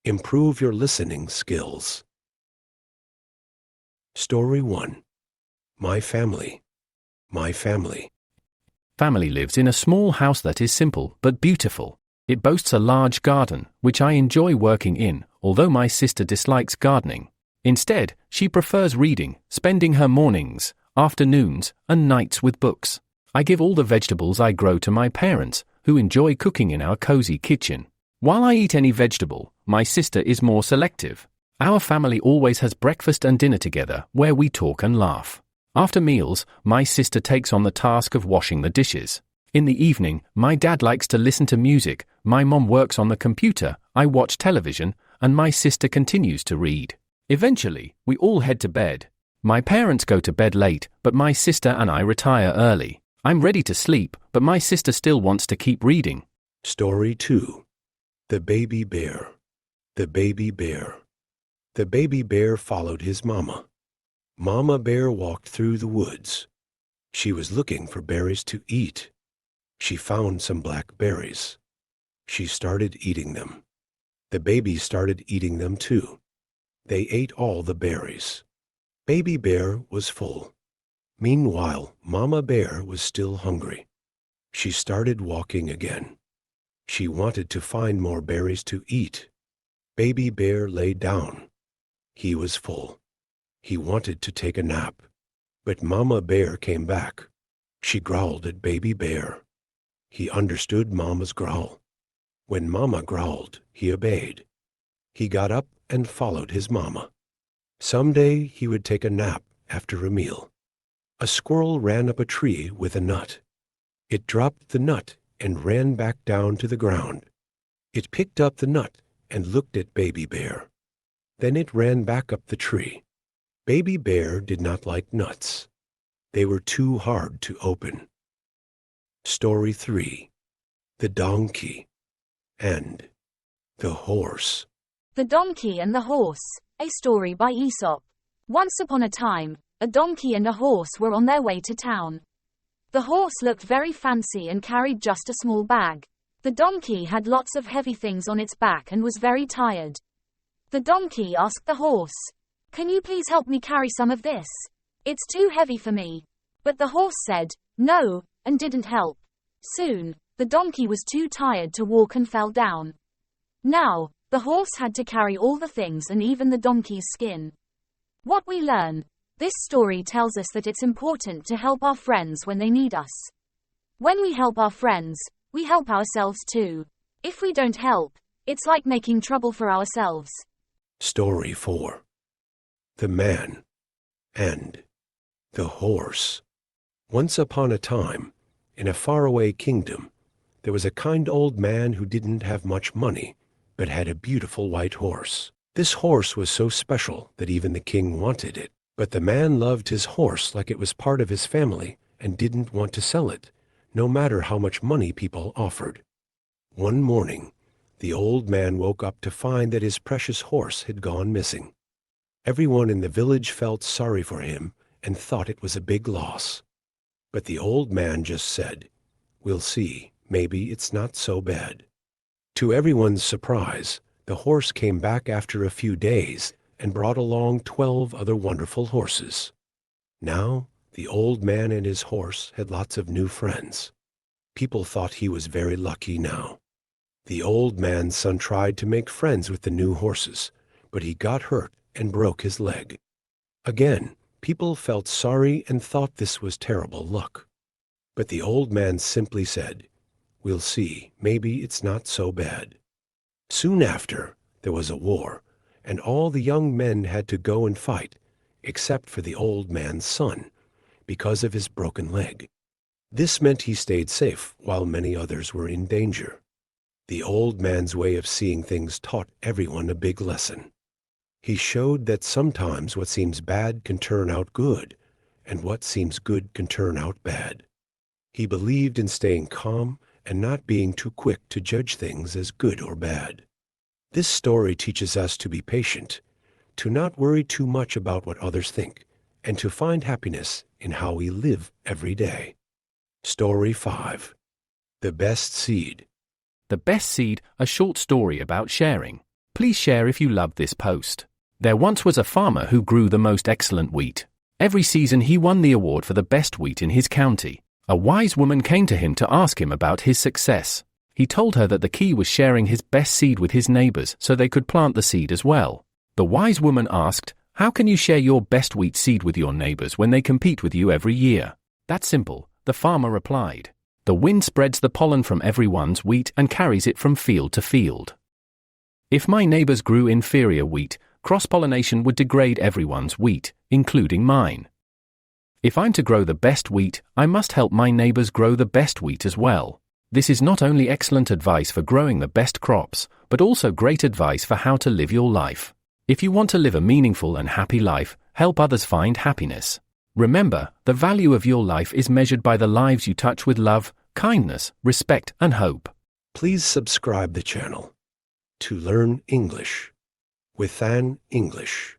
Improve your listening skills. Story 1. My family. My family. Family lives in a small house that is simple but beautiful. It boasts a large garden, which I enjoy working in, although my sister dislikes gardening. Instead, she prefers reading, spending her mornings, afternoons, and nights with books. I give all the vegetables I grow to my parents, who enjoy cooking in our cozy kitchen. While I eat any vegetable, my sister is more selective. Our family always has breakfast and dinner together, where we talk and laugh. After meals, my sister takes on the task of washing the dishes. In the evening, my dad likes to listen to music, my mom works on the computer, I watch television, and my sister continues to read. Eventually, we all head to bed. My parents go to bed late, but my sister and I retire early. I'm ready to sleep, but my sister still wants to keep reading. Story 2. The baby bear. The baby bear. The baby bear followed his mama. Mama bear walked through the woods. She was looking for berries to eat. She found some black berries. She started eating them. The baby started eating them too. They ate all the berries. Baby bear was full. Meanwhile, Mama bear was still hungry. She started walking again. She wanted to find more berries to eat. Baby bear lay down. He was full. He wanted to take a nap. But Mama bear came back. She growled at Baby bear. He understood Mama's growl. When Mama growled, he obeyed. He got up and followed his mama. Someday he would take a nap after a meal. A squirrel ran up a tree with a nut. It dropped the nut and ran back down to the ground. It picked up the nut and looked at Baby bear. Then it ran back up the tree. Baby bear did not like nuts. They were too hard to open. Story 3. The donkey and the horse. The Donkey and the Horse, a story by Aesop. Once upon a time, a donkey and a horse were on their way to town. The horse looked very fancy and carried just a small bag. The donkey had lots of heavy things on its back and was very tired. The donkey asked the horse, "Can you please help me carry some of this? It's too heavy for me." But the horse said, "No," and didn't help. Soon, the donkey was too tired to walk and fell down. Now, the horse had to carry all the things and even the donkey's skin. What we learn: this story tells us that it's important to help our friends when they need us. When we help our friends, we help ourselves too. If we don't help, it's like making trouble for ourselves. Story 4. The man and the horse. Once upon a time, in a faraway kingdom, there was a kind old man who didn't have much money, but had a beautiful white horse. This horse was so special that even the king wanted it. But the man loved his horse like it was part of his family and didn't want to sell it, no matter how much money people offered. One morning, the old man woke up to find that his precious horse had gone missing. Everyone in the village felt sorry for him and thought it was a big loss. But the old man just said, "We'll see, maybe it's not so bad." To everyone's surprise, the horse came back after a few days and brought along 12 other wonderful horses. Now, the old man and his horse had lots of new friends. People thought he was very lucky now. The old man's son tried to make friends with the new horses, but he got hurt and broke his leg. Again, people felt sorry and thought this was terrible luck. But the old man simply said, "We'll see, maybe it's not so bad." Soon after, there was a war, and all the young men had to go and fight, except for the old man's son, because of his broken leg. This meant he stayed safe while many others were in danger. The old man's way of seeing things taught everyone a big lesson. He showed that sometimes what seems bad can turn out good, and what seems good can turn out bad. He believed in staying calm and not being too quick to judge things as good or bad. This story teaches us to be patient, to not worry too much about what others think, and to find happiness in how we live every day. Story 5. The Best Seed. The Best Seed, a short story about sharing. Please share if you love this post. There once was a farmer who grew the most excellent wheat. Every season he won the award for the best wheat in his county. A wise woman came to him to ask him about his success. He told her that the key was sharing his best seed with his neighbors so they could plant the seed as well. The wise woman asked, "How can you share your best wheat seed with your neighbors when they compete with you every year?" "That's simple," the farmer replied. "The wind spreads the pollen from everyone's wheat and carries it from field to field. If my neighbors grew inferior wheat, cross-pollination would degrade everyone's wheat, including mine. If I'm to grow the best wheat, I must help my neighbors grow the best wheat as well." This is not only excellent advice for growing the best crops, but also great advice for how to live your life. If you want to live a meaningful and happy life, help others find happiness. Remember, the value of your life is measured by the lives you touch with love, kindness, respect, and hope. Please subscribe the channel to learn English with Than English.